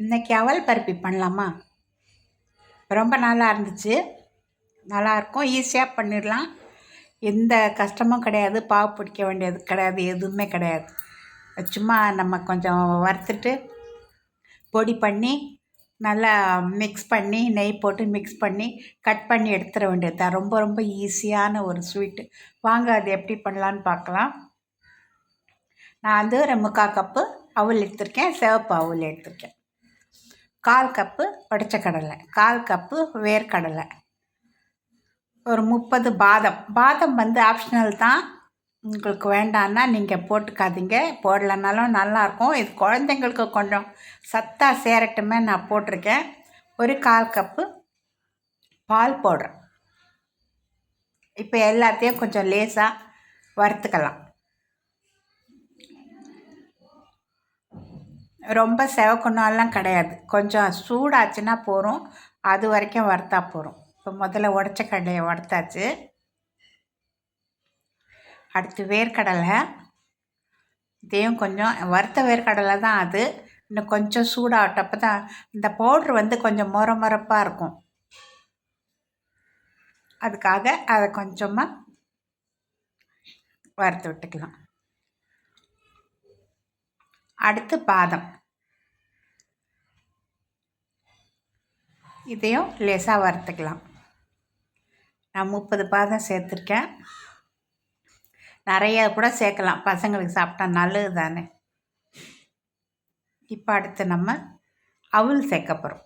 இன்றைக்கி அவல் பருப்பி பண்ணலாமா? ரொம்ப நல்லா இருந்துச்சு. நல்லாயிருக்கும், ஈஸியாக பண்ணிடலாம். எந்த கஷ்டமும் கிடையாது, பாவு பிடிக்க வேண்டியது கிடையாது, எதுவுமே கிடையாது. சும்மா நம்ம கொஞ்சம் வறுத்துட்டு பொடி பண்ணி நல்லா மிக்ஸ் பண்ணி நெய் போட்டு மிக்ஸ் பண்ணி கட் பண்ணி எடுத்துட வேண்டியது தான். ரொம்ப ரொம்ப ஈஸியான ஒரு ஸ்வீட்டு. வாங்க அது எப்படி பண்ணலான்னு பார்க்கலாம். நான் வந்து ஒரு 3/4 கப்பு அவல் எடுத்திருக்கேன், சிவப்பு அவல் எடுத்திருக்கேன். 1/4 கப்பு உடச்ச கடலை, 1/4 கப்பு வேர்க்கடலை, ஒரு 30 பாதம். பாதம் வந்து ஆப்ஷனல் தான், உங்களுக்கு வேண்டான்னா நீங்கள் போட்டுக்காதீங்க, போடலைனாலும் நல்லாயிருக்கும். இது குழந்தைங்களுக்கு கொஞ்சம் சத்தாக சேரட்டுமே நான் போட்டிருக்கேன். ஒரு 1/4 கப்பு பால் போடுறேன். இப்போ எல்லாத்தையும் கொஞ்சம் லேசாக வறுத்துக்கலாம். ரொம்ப செவக்கணும்லாம் கிடையாது, கொஞ்சம் சூடாச்சுன்னா போகிறோம், அது வரைக்கும் வறுத்தா போகிறோம். இப்போ முதல்ல உடச்ச கடலையை வறுத்தாச்சு. அடுத்து வேர்க்கடலை, இதையும் கொஞ்சம் வறுத்த வேர்க்கடலை தான் அது, இன்னும் கொஞ்சம் சூடாகட்டும். அப்போ தான் இந்த பவுட்ரு வந்து கொஞ்சம் மொரப்பாக இருக்கும், அதுக்காக அதை கொஞ்சமாக வறுத்து விட்டுக்கலாம். அடுத்து பாதம், இதையும் லேசாக வறுத்துக்கலாம். நான் 30 பாதம் சேர்த்துருக்கேன், நிறைய கூட சேர்க்கலாம், பசங்களுக்கு சாப்பிட்டா நல்லது தானே. இப்போ அடுத்து நம்ம அவல் சேர்க்க போகிறோம்.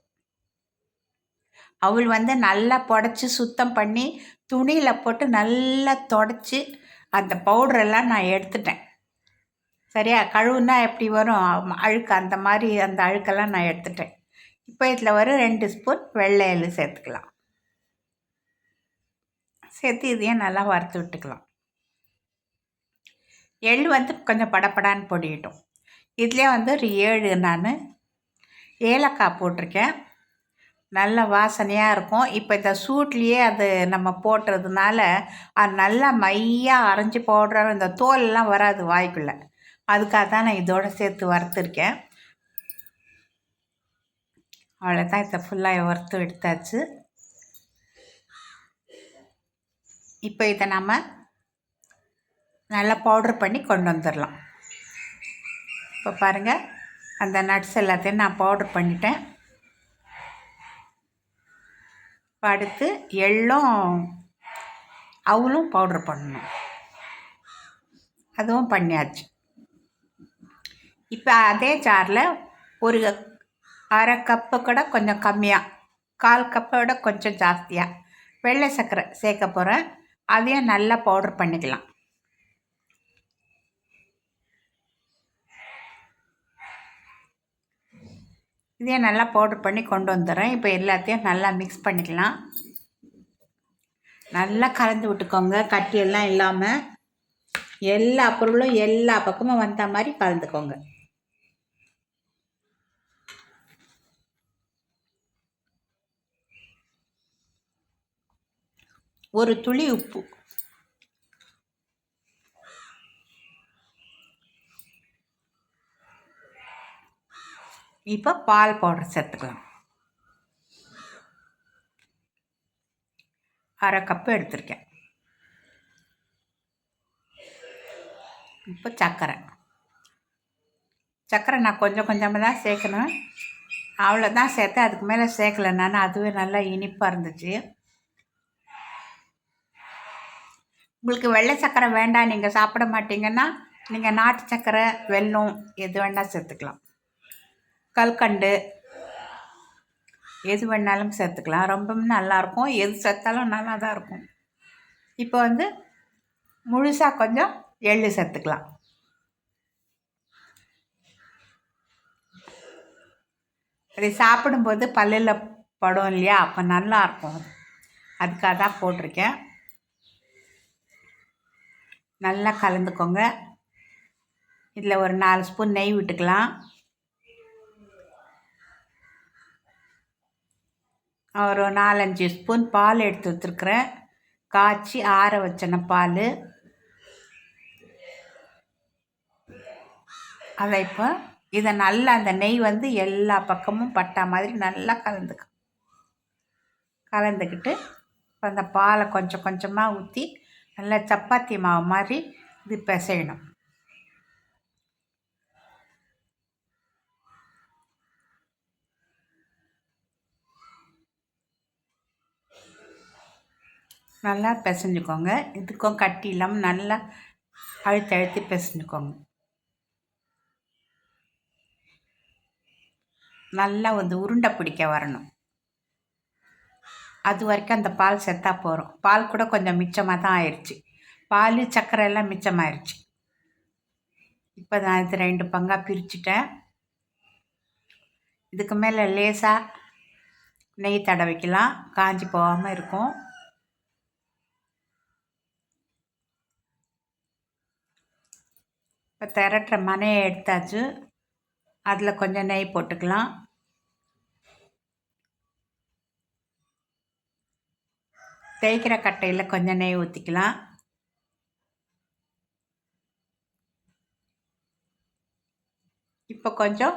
அவல் வந்து நல்லா புடச்சி சுத்தம் பண்ணி துணியில் போட்டு நல்லா தொடச்சி அந்த பவுடரெல்லாம் நான் எடுத்துட்டேன். சரியா, கழுவுனா எப்படி வரும் அழுக்கு, அந்த மாதிரி அந்த அழுக்கெல்லாம் நான் எடுத்துட்டேன். இப்போ இதில் ஒரு 2 ஸ்பூன் வெள்ளை எள்ளு சேர்த்துக்கலாம். சேர்த்து இதையும் நல்லா வறுத்து விட்டுக்கலாம். எள்ளு வந்து கொஞ்சம் படப்படான்னு பொடியிட்டோம். இதுலேயே வந்து ஒரு 7 நான் ஏலக்காய் போட்டிருக்கேன், நல்ல வாசனையாக இருக்கும். இப்போ இந்த சூட்லேயே அது நம்ம போட்டுறதுனால அது நல்லா மையாக அரைஞ்சி பவுடர், இந்த தோலெல்லாம் வராது வாய்க்குள்ளே, அதுக்காக தான் நான் இதோடு சேர்த்து வறுத்துருக்கேன். அவ்வளோதான், இதை ஃபுல்லாக வறுத்து எடுத்தாச்சு. இப்போ இதை நம்ம நல்லா பவுட்ரு பண்ணி கொண்டு வந்துடலாம். இப்போ பாருங்கள், அந்த நட்ஸ் எல்லாத்தையும் நான் பவுட்ரு பண்ணிட்டேன். இப்போ அடுத்து எள்ளும் அவலும் பவுட்ரு பண்ணணும், அதுவும் பண்ணியாச்சு. இப்போ அதே ஜாரில் ஒரு 1/2 கப்பு கூட கொஞ்சம் கம்மியாக, 1/4 கப்பை விட கொஞ்சம் ஜாஸ்தியாக வெள்ளை சர்க்கரை சேர்க்க போகிறேன். அதையும் நல்லா பவுட்ரு பண்ணிக்கலாம். இதையும் நல்லா பவுட்ரு பண்ணி கொண்டு வந்துடுறேன். இப்போ எல்லாத்தையும் நல்லா மிக்ஸ் பண்ணிக்கலாம். நல்லா கலந்து விட்டுக்கோங்க, கட்டியெல்லாம் இல்லாமல் எல்லா பொருளும் எல்லா பக்கமும் வந்த மாதிரி கலந்துக்கோங்க. ஒரு துளி உப்பு, இப்போ பால் பவுடர் சேர்த்துக்கலாம். 1/2 கப்பு எடுத்திருக்கேன். இப்போ சர்க்கரை நான் கொஞ்சம் கொஞ்சமாக தான் சேர்க்கணும், அவ்வளோதான் சேர்த்தேன், அதுக்கு மேலே சேர்க்கலை நான். அதுவே நல்லா இனிப்பாக இருந்துச்சு. உங்களுக்கு வெள்ளை சர்க்கரை வேண்டாம், நீங்கள் சாப்பிட மாட்டீங்கன்னா நீங்கள் நாட்டு சர்க்கரை, வெல்லம் எது வேணால் சேர்த்துக்கலாம், கல்கண்டு எது வேணாலும் சேர்த்துக்கலாம். ரொம்பவும் நல்லாயிருக்கும், எது சேர்த்தாலும் நல்லா தான் இருக்கும். இப்போ வந்து முழுசாக கொஞ்சம் எள்ளு சேர்த்துக்கலாம். அதை சாப்பிடும்போது பல்லில் படும் இல்லையா, அப்போ நல்லாயிருக்கும், அதுக்காக தான் போட்டிருக்கேன். நல்லா கலந்துக்கோங்க. இதில் ஒரு 4 ஸ்பூன் நெய் விட்டுக்கலாம். ஒரு 4-5 ஸ்பூன் பால் எடுத்து வச்சுருக்கிறேன், காய்ச்சி ஆற வச்சன பால். அதை இப்போ இதை நல்லா அந்த நெய் வந்து எல்லா பக்கமும் பட்டா மாதிரி நல்லா கலந்துக்கிட்டு இப்போ அந்த பாலை கொஞ்சம் கொஞ்சமாக ஊற்றி நல்லா சப்பாத்தி மாவு மாதிரி இது பிசையணும். நல்லா பிசைஞ்சுக்கோங்க. இதுக்கும் கட்டி இல்லாமல் நல்லா அழுத்தி பிசைஞ்சுக்கோங்க. நல்லா வந்து உருண்டை பிடிக்க வரணும். அது வரைக்கும் அந்த பால் செத்தா போகிறோம். பால் கூட கொஞ்சம் மிச்சமாக தான் ஆயிடுச்சு. பால் சர்க்கரை எல்லாம் மிச்சமாயிடுச்சு. இப்போ நான் இது 2 பங்காக பிரிச்சுட்டேன். இதுக்கு மேலே லேசாக நெய் தடவிக்கலாம், காஞ்சி போகாமல் இருக்கும். இப்போ திரட்டுற மனையை எடுத்தாச்சு. அதில் கொஞ்சம் நெய் போட்டுக்கலாம். தேய்க்கிற கட்டையில் கொஞ்சம் நெய் ஊற்றிக்கலாம். இப்போ கொஞ்சம்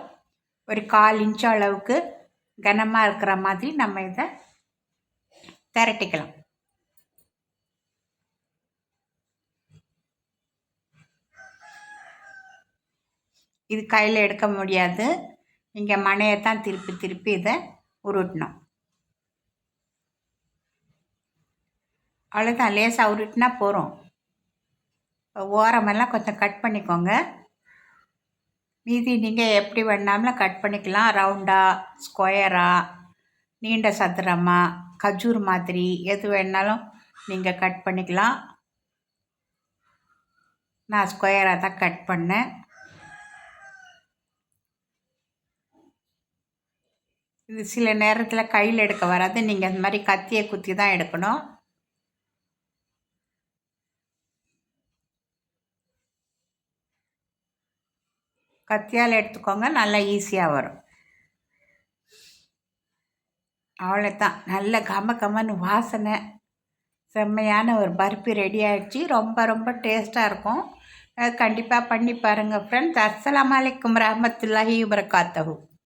ஒரு 1/4 இன்ச்சு அளவுக்கு கனமாக இருக்கிற மாதிரி நம்ம இதை திரட்டிக்கலாம். இது கையில் எடுக்க முடியாது. இங்கே மனையை தான் திருப்பி இதை உருட்டணும். அவ்வளோதான், லேசாக உருட்டினா போகிறோம். ஓரமெல்லாம் கொஞ்சம் கட் பண்ணிக்கோங்க. மீதி நீங்கள் எப்படி வேணாலும் கட் பண்ணிக்கலாம். ரவுண்டாக, ஸ்கொயராக, நீண்ட சதுரமாக, கஜூர் மாதிரி எது வேணாலும் நீங்கள் கட் பண்ணிக்கலாம். நான் ஸ்கொயராக தான் கட் பண்ணேன். இது சில நேரத்தில் கையில் எடுக்க வராது. நீங்கள் இந்த மாதிரி கத்தியை குத்தி தான் எடுக்கணும். கத்தியால் எடுத்துக்கோங்க, நல்லா ஈஸியாக வரும். அவ்வளோதான், நல்ல கமன்னு வாசனை, செம்மையான ஒரு பர்ஃபி ரெடி ஆகிடுச்சு. ரொம்ப ரொம்ப டேஸ்ட்டாக இருக்கும். கண்டிப்பாக பண்ணி பாருங்கள் ஃப்ரெண்ட்ஸ். அஸ்ஸலாமு அலைக்கும் ரஹ்மத்துல்லாஹி வபரகாத்துஹு.